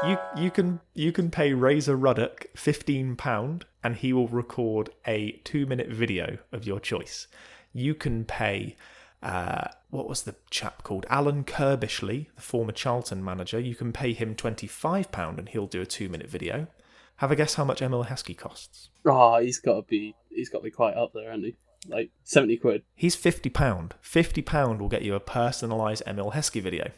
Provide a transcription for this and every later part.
You can pay Razor Ruddock £15 and he will record a 2-minute video of your choice. You can pay what was the chap called? Alan Kirbishley, the former Charlton manager. You can pay him £25 and he'll do a 2-minute video. Have a guess how much Emil Heskey costs? Oh, he's got to be quite up there, hasn't he? Like 70 quid. He's £50. £50 will get you a personalised Emil Heskey video.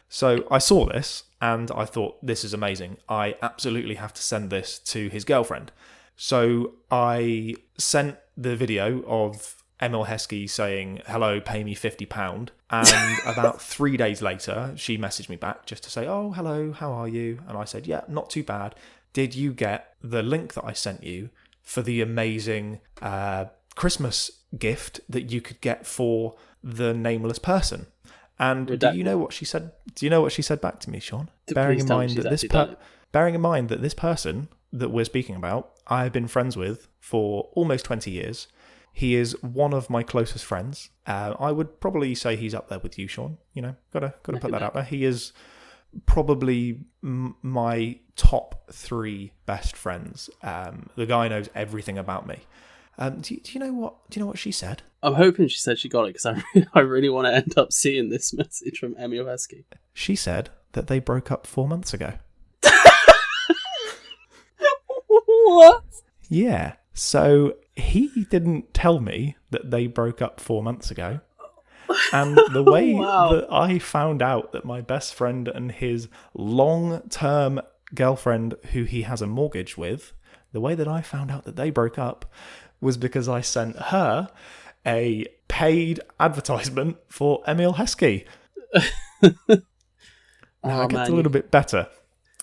So I saw this and I thought, this is amazing. I absolutely have to send this to his girlfriend. So I sent the video of Emil Heskey saying, hello, pay me £50. And about 3 days later, she messaged me back just to say, oh, hello, how are you? And I said, yeah, not too bad. Did you get the link that I sent you for the amazing Christmas gift that you could get for the nameless person? And do you know what she said? Do you know what she said back to me, Shaun? Bearing in mind that this person that we're speaking about, I've been friends with for almost 20 years. He is one of my closest friends. I would probably say he's up there with you, Shaun. You know, gotta put that out there. He is probably my top 3 best friends. The guy knows everything about me. Do you know what she said? I'm hoping she said she got it because I really want to end up seeing this message from Emil Heskey. She said that they broke up 4 months ago. What? Yeah. So he didn't tell me that they broke up 4 months ago. And the way that I found out that my best friend and his long-term girlfriend, who he has a mortgage with, the way that I found out that they broke up was because I sent her a paid advertisement for Emil Heskey. Now it gets a little bit better.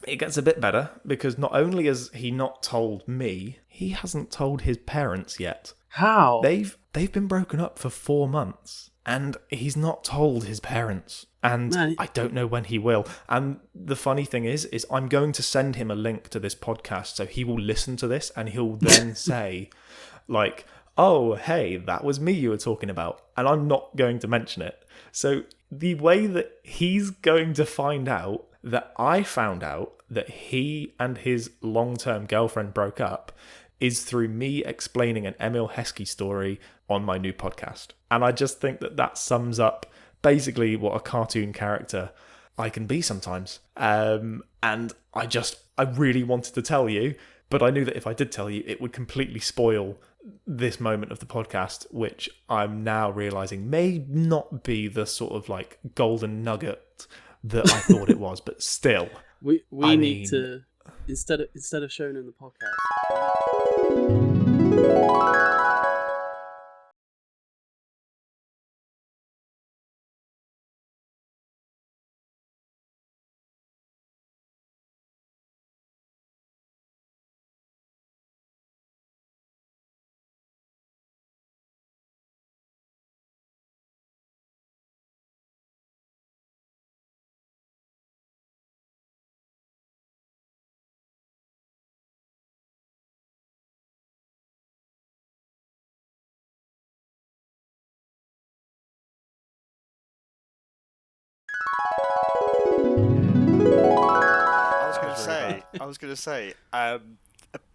It gets a bit better because not only has he not told me, he hasn't told his parents yet. How? They've been broken up for 4 months and he's not told his parents. And I don't know when he will. And the funny thing is I'm going to send him a link to this podcast so he will listen to this and he'll then say, like, oh, hey, that was me you were talking about. And I'm not going to mention it. So the way that he's going to find out that I found out that he and his long-term girlfriend broke up is through me explaining an Emil Heskey story on my new podcast. And I just think that sums up basically what a cartoon character I can be sometimes. And I really wanted to tell you, but I knew that if I did tell you, it would completely spoil this moment of the podcast, which I'm now realising may not be the sort of like golden nugget that I thought it was, but still. We need to, instead of showing in the podcast. I was going to say,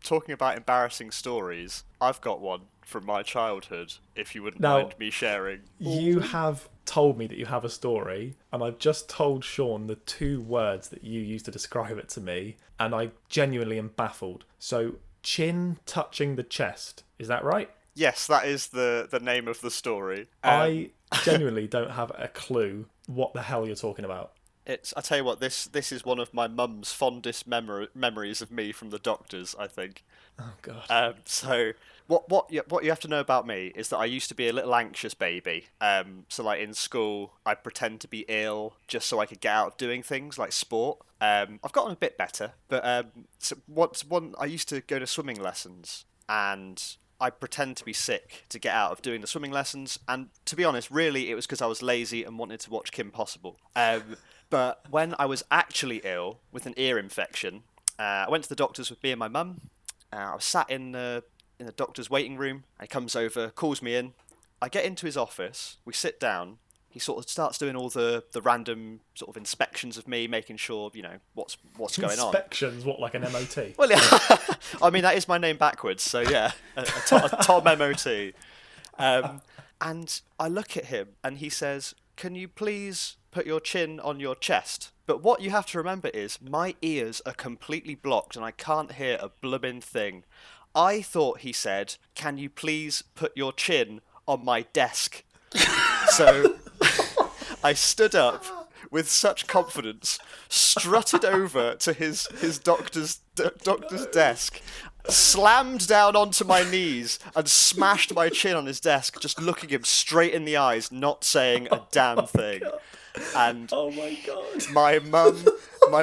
talking about embarrassing stories, I've got one from my childhood, if you wouldn't mind me sharing. You have told me that you have a story, and I've just told Shaun the 2 words that you used to describe it to me, and I genuinely am baffled. So, chin touching the chest, is that right? Yes, that is the name of the story. I genuinely don't have a clue what the hell you're talking about. I tell you what, this is one of my mum's fondest memories of me from the doctors, I think. Oh God. So what you have to know about me is that I used to be a little anxious baby. So like in school, I'd pretend to be ill just so I could get out of doing things like sport. I've gotten a bit better, but I used to go to swimming lessons and I'd pretend to be sick to get out of doing the swimming lessons. And to be honest, really, it was because I was lazy and wanted to watch Kim Possible. But when I was actually ill with an ear infection, I went to the doctors with me and my mum. I was sat in the doctor's waiting room. He comes over, calls me in. I get into his office. We sit down. he sort of starts doing all the random sort of inspections of me, making sure, what's going on. Inspections? What, like an MOT? Well, yeah. I mean, that is my name backwards, so yeah, a Tom MOT. And I look at him and he says, "Can you please put your chin on your chest?" But what you have to remember is my ears are completely blocked and I can't hear a blubbing thing. I thought he said, "Can you please put your chin on my desk?" So I stood up with such confidence, strutted over to his doctor's desk, slammed down onto my knees and smashed my chin on his desk, just looking him straight in the eyes, not saying a damn thing. God. And oh my god, my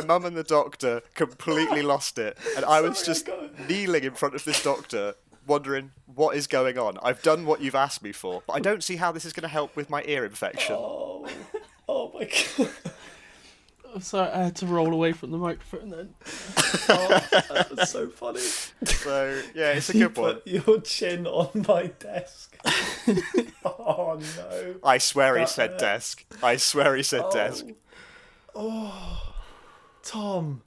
mum and the doctor completely lost it, and I was just kneeling in front of this doctor, wondering what is going on. I've done what you've asked me for, but I don't see how this is going to help with my ear infection. Oh my god. I'm sorry, I had to roll away from the microphone then. That was so funny. So yeah, it's a good one. Put your chin on my desk. Oh no! I swear he said desk. I swear he said desk. Oh, Tom,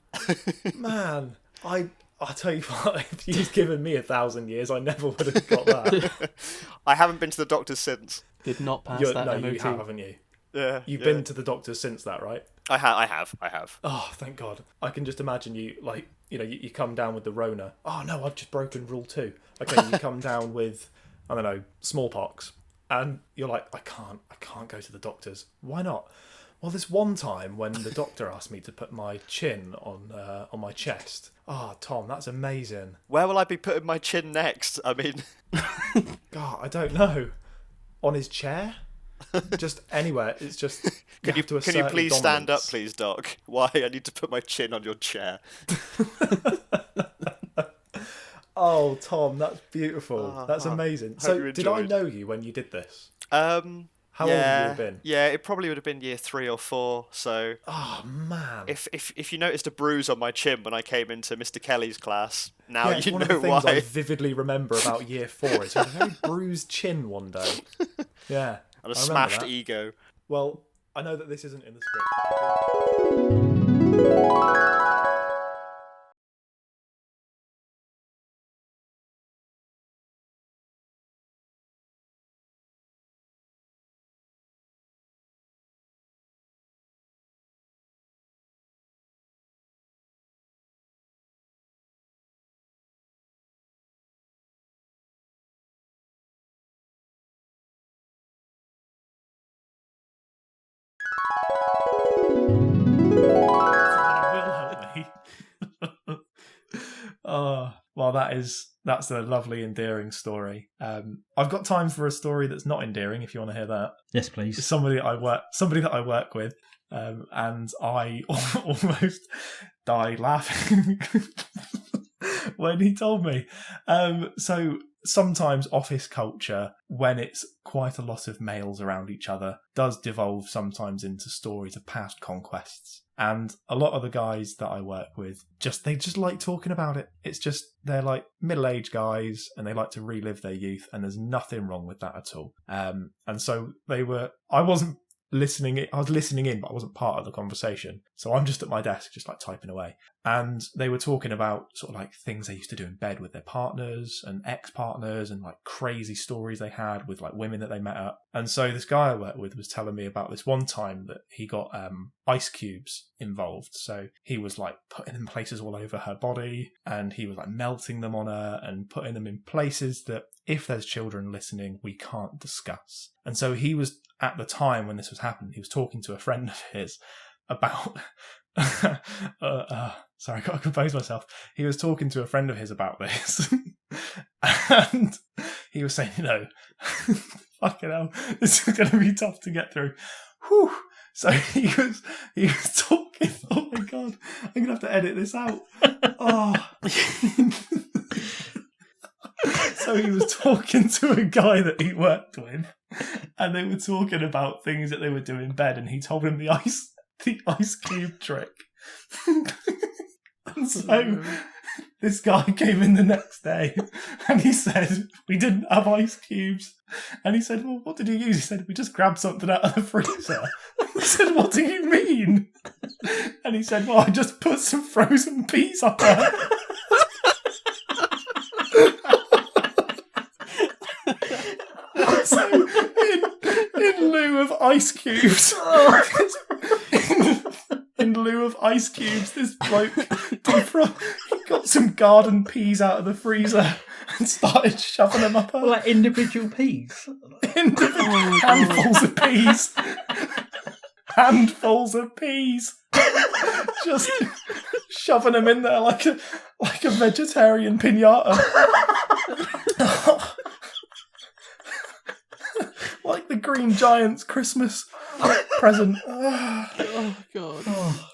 man, I tell you what, if you'd given me 1,000 years, I never would have got that. I haven't been to the doctor since. Did not pass that No, MOT. you have, haven't you? Yeah. You've been to the doctor since that, right? I have. Oh, thank God. I can just imagine you, like, you come down with the Rona. Oh, no, I've just broken rule 2. Okay, you come down with, I don't know, smallpox. And you're like, I can't go to the doctors. Why not? Well, this one time when the doctor asked me to put my chin on my chest. Oh, Tom, that's amazing. Where will I be putting my chin next? I mean... God, I don't know. On his chair? Just anywhere. It's just... Can you please stand up, please, Doc? Why? I need to put my chin on your chair. Oh, Tom, that's beautiful. That's amazing. So, did I know you when you did this? How old would you have been? Yeah, it probably would have been year 3 or 4. So, oh man, if you noticed a bruise on my chin when I came into Mr. Kelly's class, now it's you one know of the why. things I vividly remember about year 4 is you had a very bruised chin one day. Yeah, and a smashed ego. Well, I know that this isn't in the script. Oh, well, that's a lovely, endearing story. I've got time for a story that's not endearing, if you want to hear that. Yes, please. It's somebody that I work with, and I almost died laughing when he told me. So sometimes office culture, when it's quite a lot of males around each other, does devolve sometimes into stories of past conquests. And a lot of the guys that I work with, they just like talking about it. It's just, they're like middle-aged guys and they like to relive their youth, and there's nothing wrong with that at all. And so I was listening in, but I wasn't part of the conversation. So I'm just at my desk, just like typing away. And they were talking about sort of like things they used to do in bed with their partners and ex-partners, and like crazy stories they had with like women that they met up. And so this guy I worked with was telling me about this one time that he got ice cubes involved. So he was like putting them places all over her body, and he was like melting them on her and putting them in places that, if there's children listening, we can't discuss. And so he was, at the time when this was happening, he was talking to a friend of his about... sorry, I got to compose myself. He was talking to a friend of his about this. And he was saying, fucking hell, this is going to be tough to get through. Whew. So he was talking... Oh my God, I'm going to have to edit this out. Oh... So he was talking to a guy that he worked with, and they were talking about things that they would do in bed, and he told him the ice cube trick. And so this guy came in the next day and he said, we didn't have ice cubes. And he said, well, what did you use? He said, we just grabbed something out of the freezer. I said, what do you mean? And he said, well, I just put some frozen peas up there. So, in lieu of ice cubes, in lieu of ice cubes, this bloke he got some garden peas out of the freezer and started shoving them up. Like individual peas? Handfuls of peas. Handfuls of peas. Just shoving them in there like a vegetarian piñata. Like the Green Giant's Christmas present. Oh, God. Oh.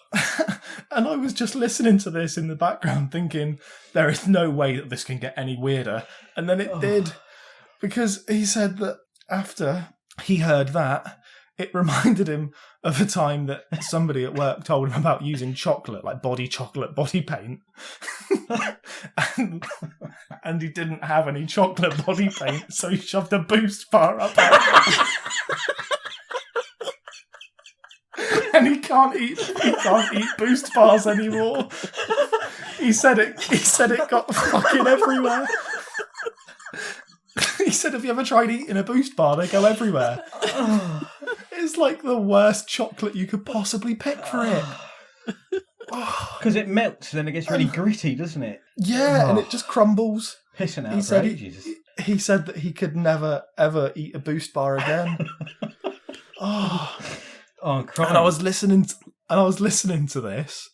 And I was just listening to this in the background thinking, there is no way that this can get any weirder. And then it did. Because he said that after he heard that, it reminded him of a time that somebody at work told him about using chocolate, like body paint. and he didn't have any chocolate body paint, so he shoved a Boost bar up there. And he can't eat Boost bars anymore. He said it got fucking everywhere. He said, have you ever tried eating a Boost bar? They go everywhere. It's like the worst chocolate you could possibly pick for it. Because it melts and then it gets really gritty, doesn't it? Yeah, and it just crumbles. Pissing out for ages. He said that he could never, ever eat a Boost bar again. Oh, I'm crying. And I was listening to this,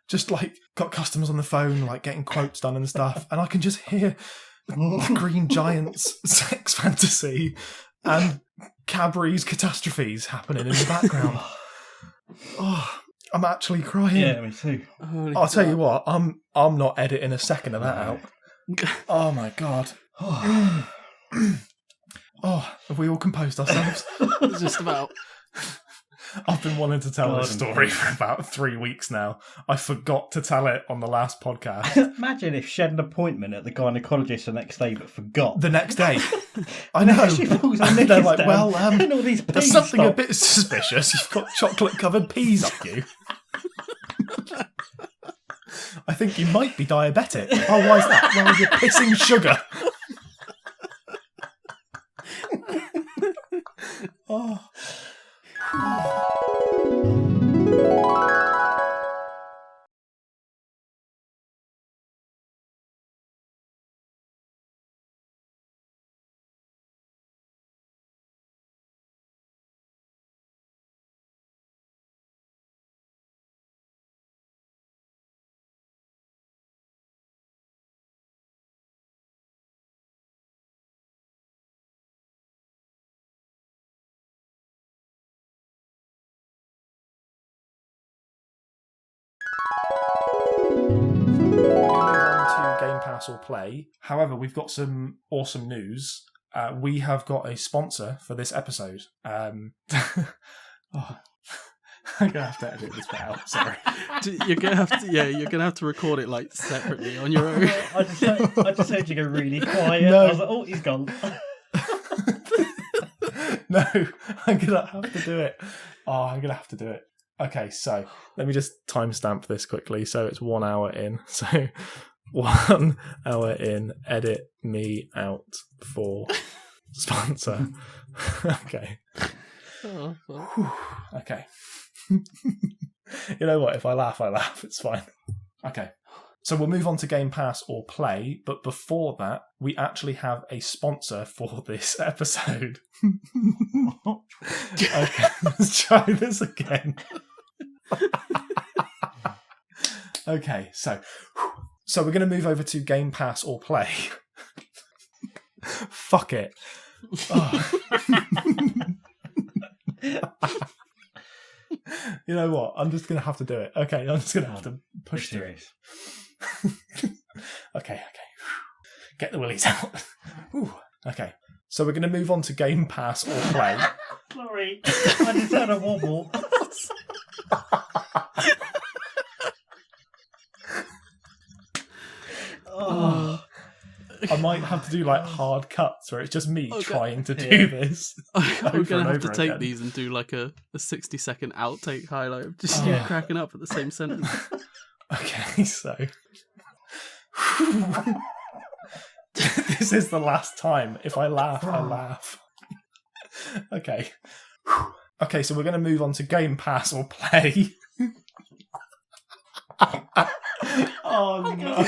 just like got customers on the phone, like getting quotes done and stuff, and I can just hear the Green Giant's sex fantasy and Cadbury's catastrophes happening in the background. Oh, I'm actually crying. Yeah, me too. I'll tell you what, I'm not editing a second of that out. Oh my God. Oh, have we all composed ourselves? Just about. I've been wanting to tell this story for about 3 weeks now. I forgot to tell it on the last podcast. Imagine if she had an appointment at the gynaecologist the next day but forgot. The next day. I know. She falls on They're like, down, well, and all these there's peas something stop. a bit suspicious. You've got chocolate-covered peas up you. I think you might be diabetic. Oh, why is that? Well, you're pissing sugar. Oh. Game Pass or Play. However, we've got some awesome news. We have got a sponsor for this episode. I'm gonna have to edit this bit out. Sorry. You're gonna have to record it like separately on your own. I just heard you go really quiet. No. I was like, oh, he's gone. No, I'm gonna have to do it. I'm gonna have to do it. Okay, so let me just timestamp this quickly. So it's 1 hour in. So 1 hour in, edit me out for sponsor. Okay. Oh, Okay. You know what? If I laugh, it's fine. Okay. So we'll move on to Game Pass or Play, but before that, we actually have a sponsor for this episode. Okay, let's try this again. Okay, so we're going to move over to Game Pass or Play. Fuck it. Oh. You know what? I'm just going to have to do it. Okay, I'm just going to have to push through it. Okay. Get the willies out. Ooh. Okay, so we're going to move on to Game Pass or Play. Sorry, I just had a wobble. Oh. I might have to do like hard cuts where it's just me trying to do this. I'm going to have to take again. these and do like a 60-second outtake highlight of just you cracking up at the same sentence. Okay, so this is the last time. If I laugh, I laugh. Okay. Okay, so we're going to move on to Game Pass or Play. Oh no.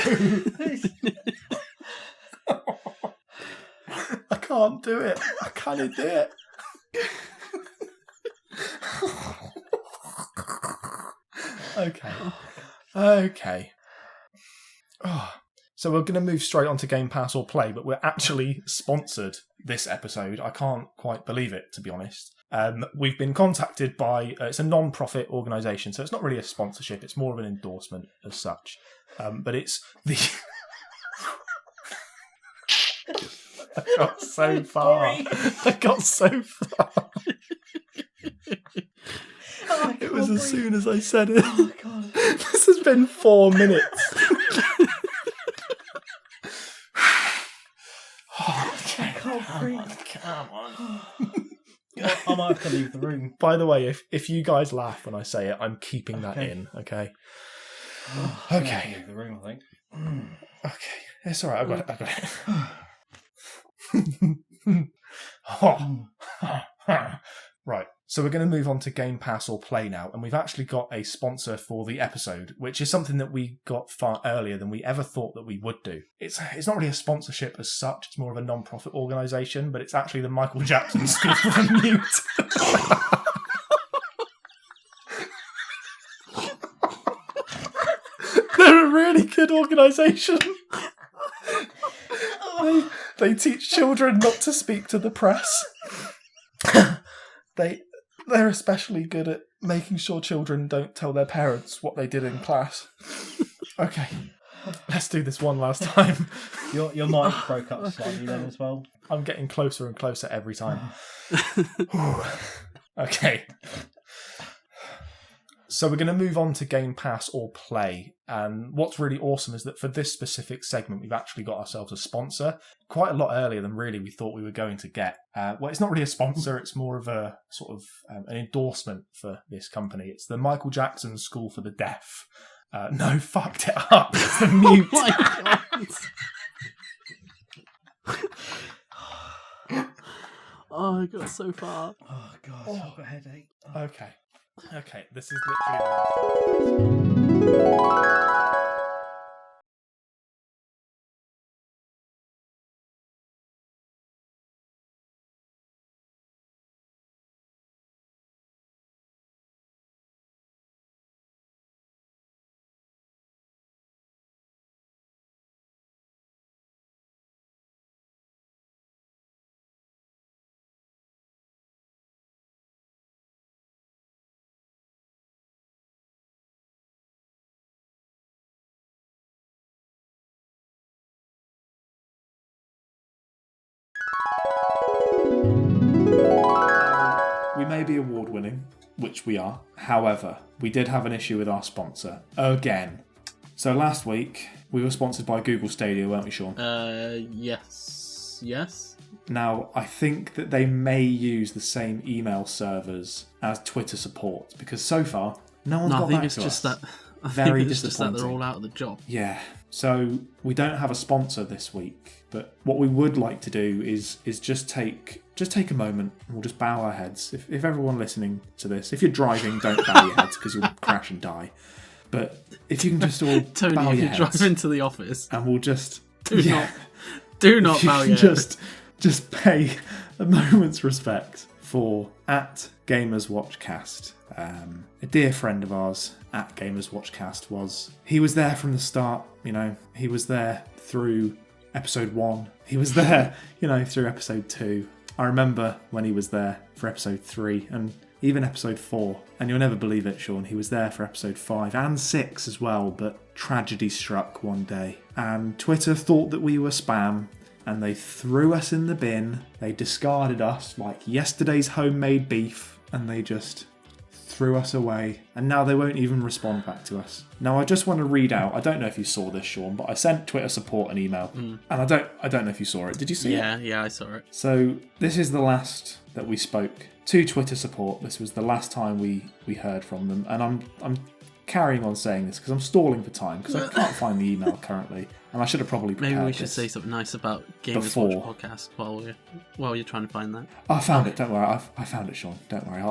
I can't do it. I can't do it. Okay. Oh. So we're going to move straight on to Game Pass or Play, but we're actually sponsored this episode. I can't quite believe it, to be honest. We've been contacted by, it's a non-profit organisation, so it's not really a sponsorship, it's more of an endorsement as such. But it's the... I got so far. I got so far. It was as soon as I said it. Oh, God. This has been 4 minutes. I can't breathe. Come on. I might have to leave the room. By the way, if you guys laugh when I say it, I'm keeping that in, okay? Okay. Leave the room, I think. Okay. It's alright, I've got it. Right. So we're going to move on to Game Pass or Play now, and we've actually got a sponsor for the episode, which is something that we got far earlier than we ever thought that we would do. It's not really a sponsorship as such, it's more of a non-profit organisation, but it's actually the Michael Jackson School for the Mute. They're a really good organisation. They teach children not to speak to the press. They're especially good at making sure children don't tell their parents what they did in class. Okay, let's do this one last time. Your mic broke up slightly then as well. I'm getting closer and closer every time. Okay. So we're going to move on to Game Pass or Play. And what's really awesome is that for this specific segment, we've actually got ourselves a sponsor quite a lot earlier than really we thought we were going to get. Well, it's not really a sponsor. It's more of a sort of an endorsement for this company. It's the Michael Jackson School for the Deaf. No, fucked it up. It's the Mute. Oh my God. Oh, I got so far. Oh, God. I've got a headache. Okay, this is literally the last time. We may be award winning, which we are. However, we did have an issue with our sponsor again. So last week we were sponsored by Google Stadia, weren't we, Shaun? Yes. Now, I think that they may use the same email servers as Twitter supports, because so far no one's got back to us. Very disappointing. Just that they're all out of the job. Yeah. So we don't have a sponsor this week, but what we would like to do is just take a moment and we'll just bow our heads. If everyone listening to this, if you're driving, don't bow your heads because you'll crash and die. But if you can just all Tony, bow if your you drive heads into the office, and we'll just do not bow your head. Just pay a moment's respect for @GamersWatchCast. A dear friend of ours at GamersWatchCast he was there from the start. You know, he was there through episode 1. He was there, through episode 2. I remember when he was there for episode 3 and even episode 4. And you'll never believe it, Shaun, he was there for episode 5 and 6 as well, but tragedy struck one day. And Twitter thought that we were spam, and they threw us in the bin. They discarded us like yesterday's homemade beef, and they just threw us away, and now they won't even respond back to us. Now I just want to read out, I don't know if you saw this, Shaun, but I sent Twitter support an email, and I don't know if you saw it. Did you see it? Yeah, I saw it. So this is the last that we spoke to Twitter support. This was the last time we heard from them, and I'm carrying on saying this because I'm stalling for time because I can't find the email currently, and I should have probably prepared Maybe we should this say something nice about Gamers before. Watch podcast while you're trying to find that. I found it. Don't worry. I found it, Shaun. Don't worry.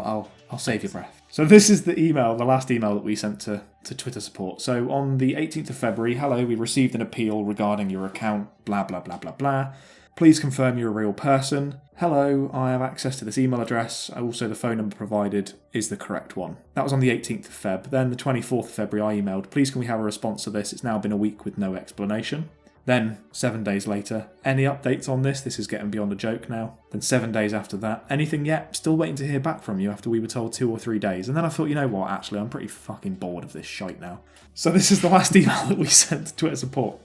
I'll save your breath. So this is the email, the last email that we sent to Twitter support. So on the 18th of February, hello, we received an appeal regarding your account. Blah blah blah blah blah. Please confirm you're a real person. Hello, I have access to this email address. Also, the phone number provided is the correct one. That was on the 18th of Feb. Then the 24th of February, I emailed, please can we have a response to this? It's now been a week with no explanation. Then, 7 days later, any updates on this? This is getting beyond a joke now. Then 7 days after that, anything yet? Still waiting to hear back from you after we were told 2 or 3 days. And then I thought, you know what, actually, I'm pretty fucking bored of this shite now. So this is the last email that we sent to Twitter support.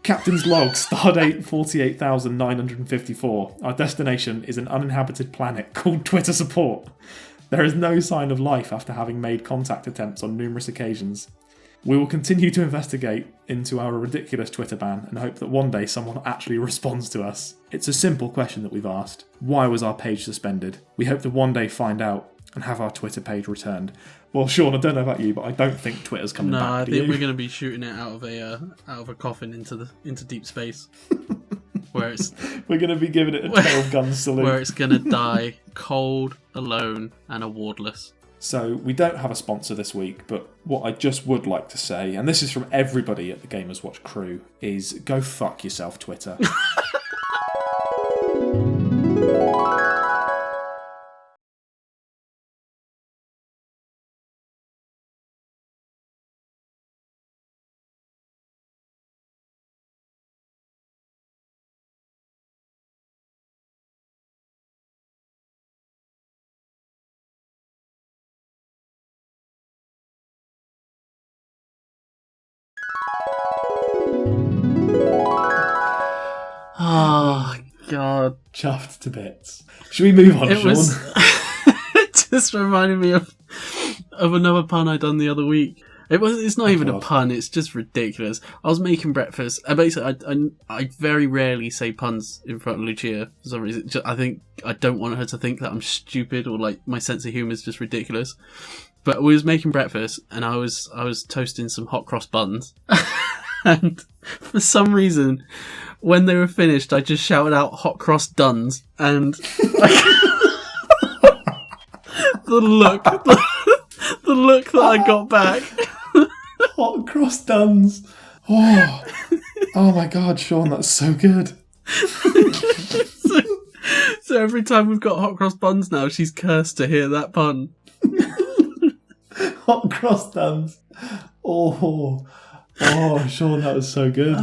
Captain's log, stardate 48,954. Our destination is an uninhabited planet called Twitter support. There is no sign of life after having made contact attempts on numerous occasions. We will continue to investigate into our ridiculous Twitter ban and hope that one day someone actually responds to us. It's a simple question that we've asked. Why was our page suspended? We hope to one day find out and have our Twitter page returned. Well, Shaun, I don't know about you, but I don't think Twitter's coming back. No, I do think you? we're going to be shooting it out of a coffin into deep space, where it's We're going to be giving it a 12-gun salute. where it's going to die cold, alone, and awardless. So we don't have a sponsor this week, but what I just would like to say, and this is from everybody at the Gamers Watch crew, is go fuck yourself, Twitter. Oh God! Chuffed to bits. Should we move on, It Shaun? was. It just reminded me of another pun I done the other week. It's not even a God. pun. It's just ridiculous. I was making breakfast. And basically, I very rarely say puns in front of Lucia for some reason. I think I don't want her to think that I'm stupid or like my sense of humour is just ridiculous. But we was making breakfast and I was toasting some hot cross buns, and for some reason, when they were finished, I just shouted out "hot cross duns," and the look that I got back. Hot cross duns. Oh my God, Shaun, that's so good. So every time we've got hot cross buns now, she's cursed to hear that pun. Hot cross duns. Oh, Shaun, that was so good.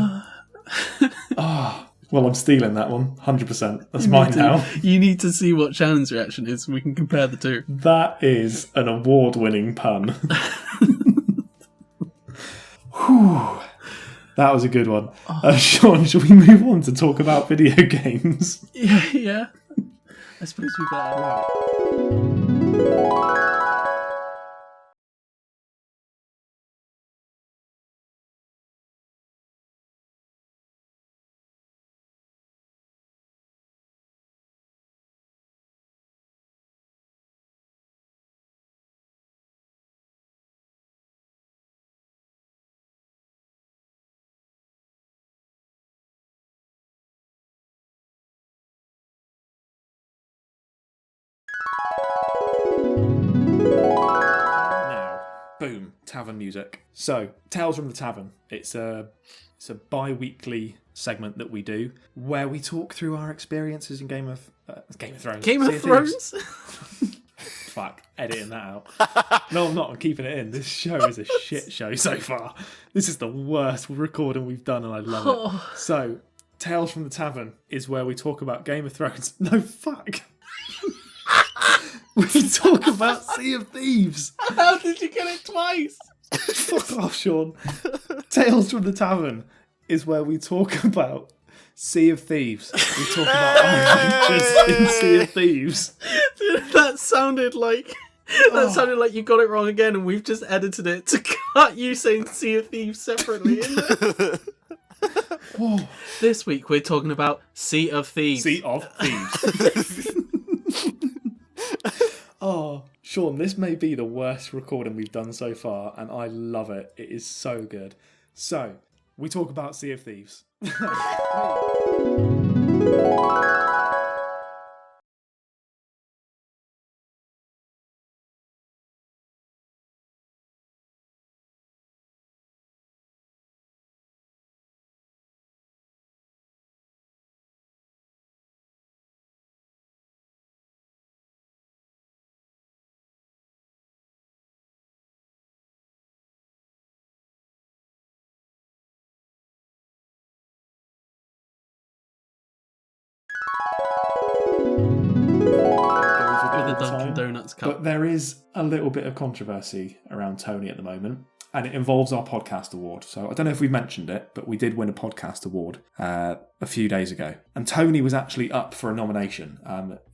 Well, I'm stealing that one, 100%. That's mine now. You need to see what Shannon's reaction is, and we can compare the two. That is an award-winning pun. Whew. That was a good one. Shaun, shall we move on to talk about video games? Yeah. I suppose we better. Now, boom, tavern music. So, Tales from the Tavern. It's a bi-weekly segment that we do where we talk through our experiences in Game of Thrones. Game Sea of Thieves. Thrones? Fuck, editing that out. No, I'm not. I'm keeping it in. This show is a shit show so far. This is the worst recording we've done, and I love it. So, Tales from the Tavern is where we talk about Game of Thrones. No, fuck. We talk about Sea of Thieves. How did you get it twice? Fuck off, Shaun. Tales from the Tavern is where we talk about Sea of Thieves. We talk about our adventures in Sea of Thieves. That sounded like That sounded like you got it wrong again, and we've just edited it to cut you saying Sea of Thieves separately. This week we're talking about Sea of Thieves. Sea of Thieves. Oh, Shaun, this may be the worst recording we've done so far, and I love it. It is so good. So, we talk about Sea of Thieves. With the Dunkin' Donuts cup. But there is a little bit of controversy around Tony at the moment, and it involves our podcast award. So I don't know if we mentioned it, but we did win a podcast award a few days ago. And Tony was actually up for a nomination.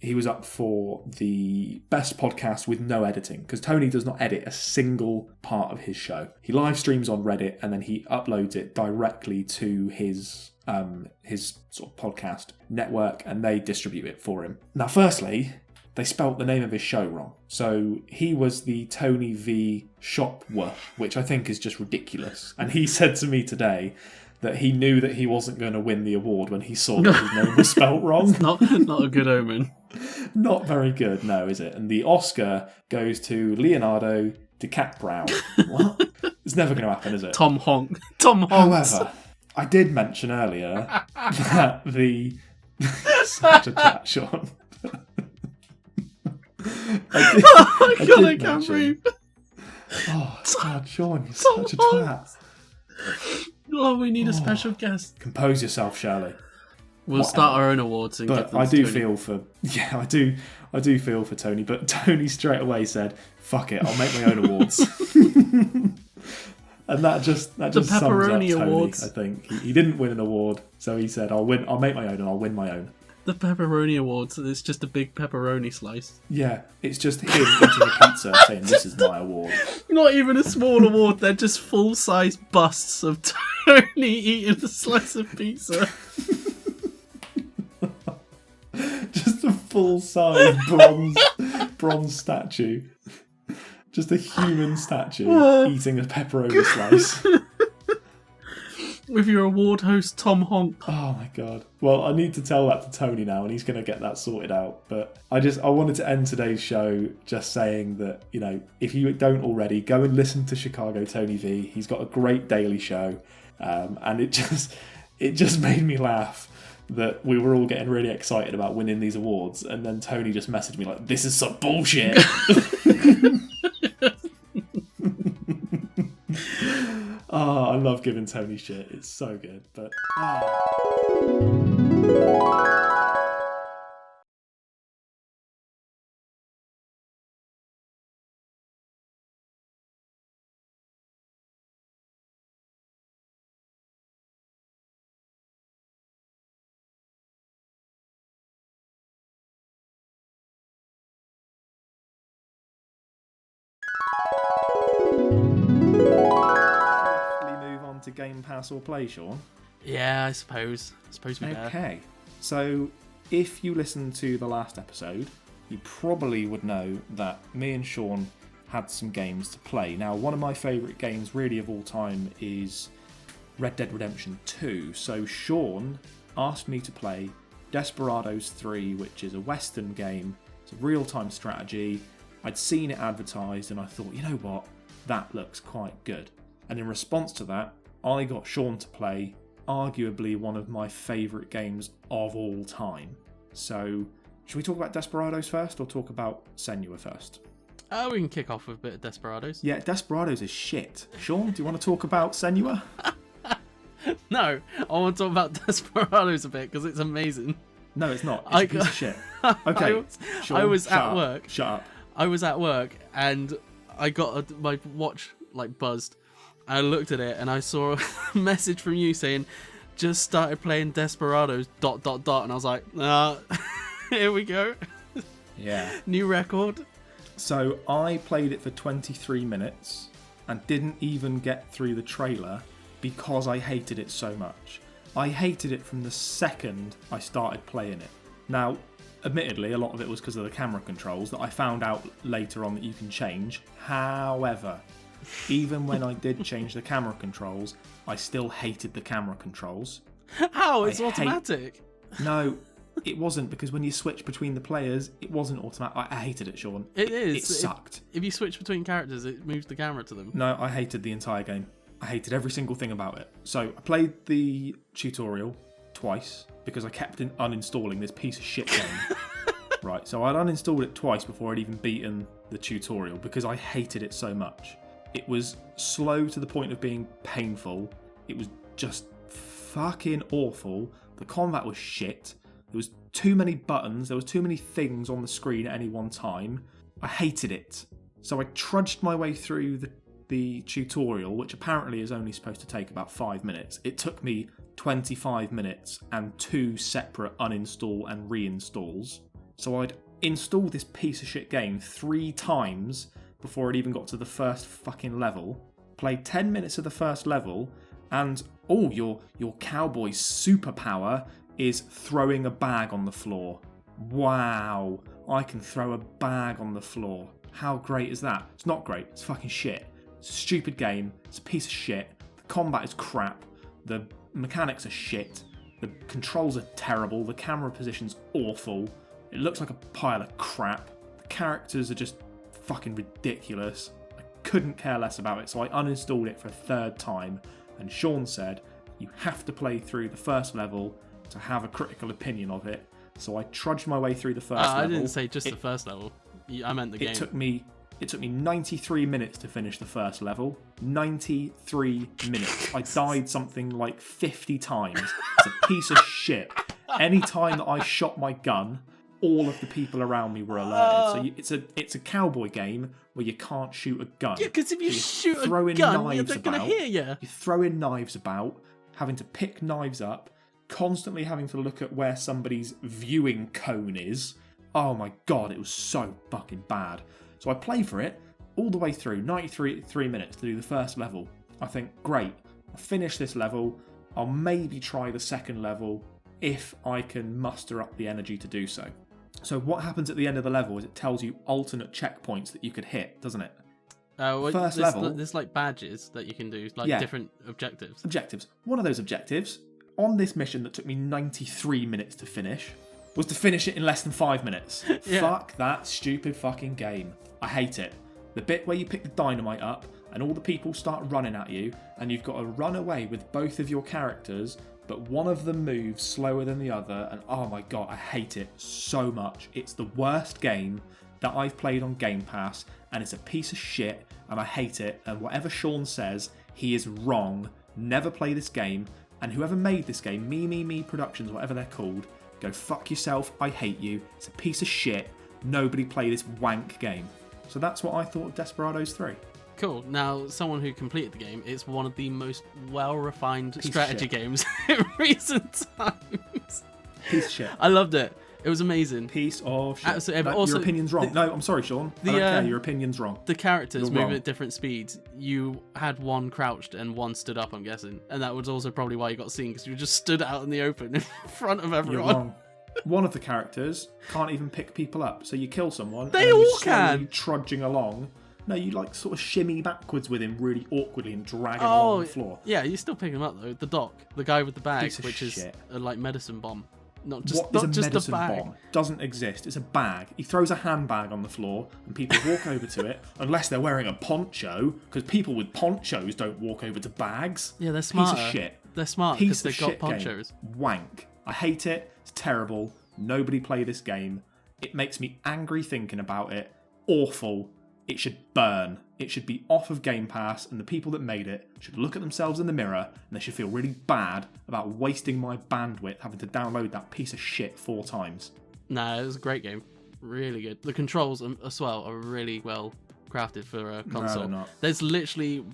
He was up for the best podcast with no editing, because Tony does not edit a single part of his show. He live streams on Reddit, and then he uploads it directly to his sort of podcast network, and they distribute it for him. Now, firstly, they spelt the name of his show wrong. So he was the Tony V Shopwa, which I think is just ridiculous. And he said to me today that he knew that he wasn't going to win the award when he saw that his name was spelt wrong. It's not a good omen. Not very good, no, is it? And the Oscar goes to Leonardo DiCaprio. What? It's never going to happen, is it? Tom Honk. Tom Honks. However, I did mention earlier that the... Such a chat, Shaun. I can't breathe. Oh, God, Shaun, you're such a twat. Oh, we need a special guest. Compose yourself, Shirley. We'll start our own awards and give But them I to do Tony. feel for... Yeah, I do feel for Tony, but Tony straight away said, fuck it, I'll make my own awards. And that just sums up Tony, Awards. I think. He didn't win an award, so he said, I'll make my own and I'll win my own. The pepperoni awards, it's just a big pepperoni slice. Yeah, it's just him eating a pizza saying, this is my award. Not even a small award, they're just full-size busts of Tony eating a slice of pizza. Just a full-size bronze statue. Just a human statue eating a pepperoni slice. With your award host, Tom Honk. Oh my God. Well, I need to tell that to Tony now, and he's going to get that sorted out. But I wanted to end today's show just saying that, you know, if you don't already, go and listen to Chicago Tony V. He's got a great daily show. And it just made me laugh that we were all getting really excited about winning these awards, and then Tony just messaged me like, this is some bullshit. Oh, I love giving Tony shit. It's so good. But to Game Pass or Play, Shaun? Yeah, I suppose we better. Okay, so if you listened to the last episode, you probably would know that me and Shaun had some games to play. Now, one of my favourite games really of all time is Red Dead Redemption 2. So Shaun asked me to play Desperados 3, which is a Western game. It's a real-time strategy. I'd seen it advertised and I thought, you know what, that looks quite good. And in response to that, I got Shaun to play arguably one of my favourite games of all time. So, should we talk about Desperados first or talk about Senua first? We can kick off with a bit of Desperados. Yeah, Desperados is shit. Shaun, do you want to talk about Senua? No, I want to talk about Desperados a bit because it's amazing. No, it's not. It's a piece of shit. Okay, Shaun, I was at work. Shut up. I was at work and I got my watch like buzzed. I looked at it and I saw a message from you saying, just started playing Desperados, ... And I was like, here we go. Yeah. New record. So I played it for 23 minutes and didn't even get through the trailer because I hated it so much. I hated it from the second I started playing it. Now, admittedly, a lot of it was because of the camera controls that I found out later on that you can change. However, even when I did change the camera controls, I still hated the camera controls. How? It's automatic. No, it wasn't, because when you switch between the players, it wasn't automatic. I hated it, Shaun. It is. It sucked. If you switch between characters, it moves the camera to them. No, I hated the entire game. I hated every single thing about it. So I played the tutorial twice because I kept uninstalling this piece of shit game. Right, so I'd uninstalled it twice before I'd even beaten the tutorial because I hated it so much. It was slow to the point of being painful. It was just fucking awful. The combat was shit. There was too many buttons. There was too many things on the screen at any one time. I hated it. So I trudged my way through the tutorial, which apparently is only supposed to take about 5 minutes. It took me 25 minutes and 2 separate uninstall and reinstalls. So I'd installed this piece of shit game 3 times before it even got to the first fucking level. Played 10 minutes of the first level, and your cowboy's superpower is throwing a bag on the floor. Wow, I can throw a bag on the floor. How great is that? It's not great, it's fucking shit. It's a stupid game, it's a piece of shit. The combat is crap, the mechanics are shit, the controls are terrible, the camera position's awful, it looks like a pile of crap, the characters are just fucking ridiculous. I couldn't care less about it, so I uninstalled it for a 3rd time, and Shaun said, you have to play through the first level to have a critical opinion of it. So I trudged my way through the first level. I didn't say just the first level. I meant the game. It took me 93 minutes to finish the first level. 93 minutes. I died something like 50 times. It's a piece of shit. Any time that I shot my gun, all of the people around me were alerted. So it's a cowboy game where you can't shoot a gun. Yeah, because if you shoot a gun, they're going to hear you. You're throwing knives about, having to pick knives up, constantly having to look at where somebody's viewing cone is. Oh my god, it was so fucking bad. So I play for it all the way through, 93 minutes to do the first level. I think, great, I'll finish this level, I'll maybe try the second level if I can muster up the energy to do so. So what happens at the end of the level is it tells you alternate checkpoints that you could hit, doesn't it? First level. There's like badges that you can do, like different objectives. Objectives. One of those objectives, on this mission that took me 93 minutes to finish, was to finish it in less than 5 minutes. Yeah. Fuck that stupid fucking game. I hate it. The bit where you pick the dynamite up and all the people start running at you and you've got to run away with both of your characters, but one of them moves slower than the other, and oh my god, I hate it so much. It's the worst game that I've played on Game Pass, and it's a piece of shit, and I hate it, and whatever Shaun says, he is wrong. Never play this game, and whoever made this game, Me Productions, whatever they're called, go fuck yourself, I hate you, it's a piece of shit, nobody play this wank game. So that's what I thought of Desperados 3. Cool. Now, someone who completed the game, it's one of the most well-refined strategy games in recent times. Piece of shit. I loved it. It was amazing. Piece of shit. Absolutely. Also, your opinion's wrong. No, I'm sorry, Shaun. I don't care. Your opinion's wrong. The characters moving at different speeds. You had one crouched and one stood up, I'm guessing. And that was also probably why you got seen, because you just stood out in the open in front of everyone. You're wrong. One of the characters can't even pick people up. So you kill someone. They all can. Trudging along. No, you like sort of shimmy backwards with him really awkwardly and drag him along the floor. Yeah, you still pick him up though. The doc, the guy with the bag, which is a like medicine bomb. Not just a medicine bomb? Doesn't exist. It's a bag. He throws a handbag on the floor and people walk over to it, unless they're wearing a poncho, because people with ponchos don't walk over to bags. Yeah, they're smart. Piece of shit. They're smart because they've got ponchos. Wank. I hate it. It's terrible. Nobody play this game. It makes me angry thinking about it. Awful. It should burn. It should be off of Game Pass, and the people that made it should look at themselves in the mirror and they should feel really bad about wasting my bandwidth having to download that piece of shit 4 times. Nah, it was a great game. Really good. The controls as well are really well crafted for a console. No, they're not. There's literally,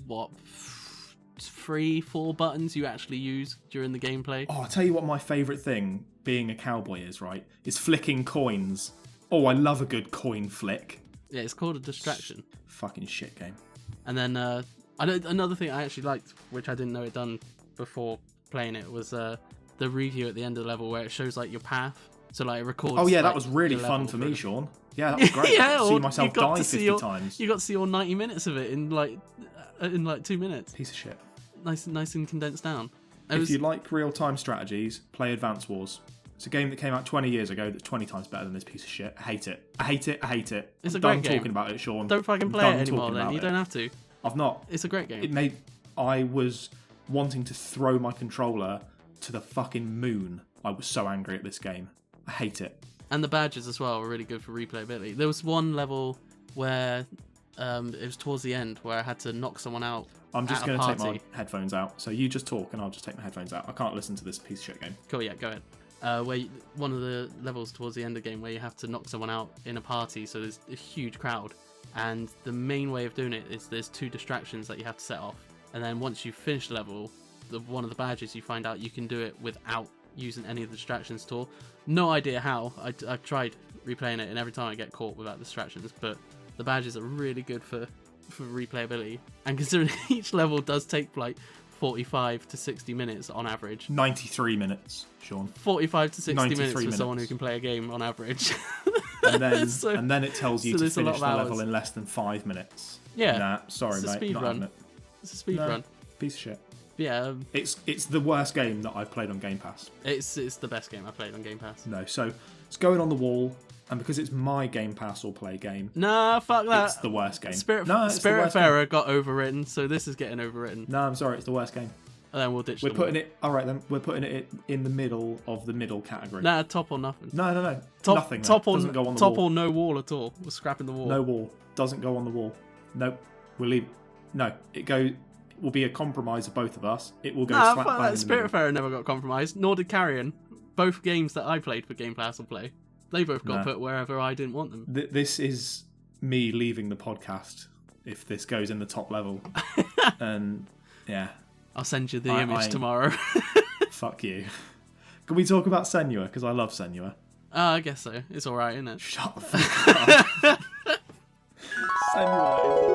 3-4 buttons you actually use during the gameplay. Oh, I'll tell you what my favourite thing being a cowboy is, right? Is flicking coins. Oh, I love a good coin flick. Yeah, it's called a distraction. Fucking shit game. And then another thing I actually liked, which I didn't know it done before playing it, was the review at the end of the level where it shows like your path. So like it records. Oh yeah, that like, was really your fun level for me, through. Sean. Yeah, that was great. Yeah, I got to see myself you got die to see 50 times. You got to see all 90 minutes of it in like 2 minutes. Piece of shit. Nice and condensed down. If you like real-time strategies, play Advance Wars. It's a game that came out 20 years ago that's 20 times better than this piece of shit. I hate it. I hate it. I hate it. It's I'm a great done game. talking about it, Sean. Don't fucking I'm play done it anymore talking then. about You it. don't have to. I've not. It's a great game. I was wanting to throw my controller to the fucking moon. I was so angry at this game. I hate it. And the badges as well were really good for replayability. There was one level where it was towards the end where I had to knock someone out. I'm just going to take my party. headphones out. So you just talk and I'll just take my headphones out. I can't listen to this piece of shit game. Cool, yeah, go ahead. One of the levels towards the end of the game where you have to knock someone out in a party, so there's a huge crowd. And the main way of doing it is there's 2 distractions that you have to set off. And then once you finish the level, one of the badges, you find out you can do it without using any of the distractions at all. No idea how. I've tried replaying it, and every time I get caught without distractions, but the badges are really good for replayability. And considering each level does take like 45 to 60 minutes on average. 93 minutes, Sean. 45 to 60 minutes for someone minutes. who can play a game on average. And then, So- and then it tells you so to there's a lot finish of the level hours. in less than 5 minutes. Yeah. Nah, sorry, It's a mate. speed Not run. having it. It's a speed No, run. Piece of shit. Yeah, It's the worst game that I've played on Game Pass. it's the best game I played on Game Pass. No, so it's going on the wall, and because it's my Game Pass or Play game, Nah, fuck that. it's the worst game. Spirit no, it's the worst game. Spiritfarer got overwritten, so this is getting overwritten. No, I'm sorry, it's the worst game. And then we'll ditch We're the putting wall. it. All right, then we're putting it in the middle of the middle category. Nah, top or nothing. No. Top, Nothing. top mate. or Doesn't go on the top wall. or no wall at all. We're scrapping the wall. No wall. Doesn't go on the wall. Nope. We'll leave. No, it will be a compromise of both of us. It will go Nah, slap fuck bang that. in the middle. Spiritfarer never got compromised, nor did Carrion. Both games that I played for Game Pass or Play, they both got Nah. put wherever I didn't want them. This is me leaving the podcast if this goes in the top level. And yeah, I'll send you the I- image tomorrow. fuck you. Can we talk about Senua? Because I love Senua. I guess so. It's alright, isn't it? Shut the fuck up. Senua is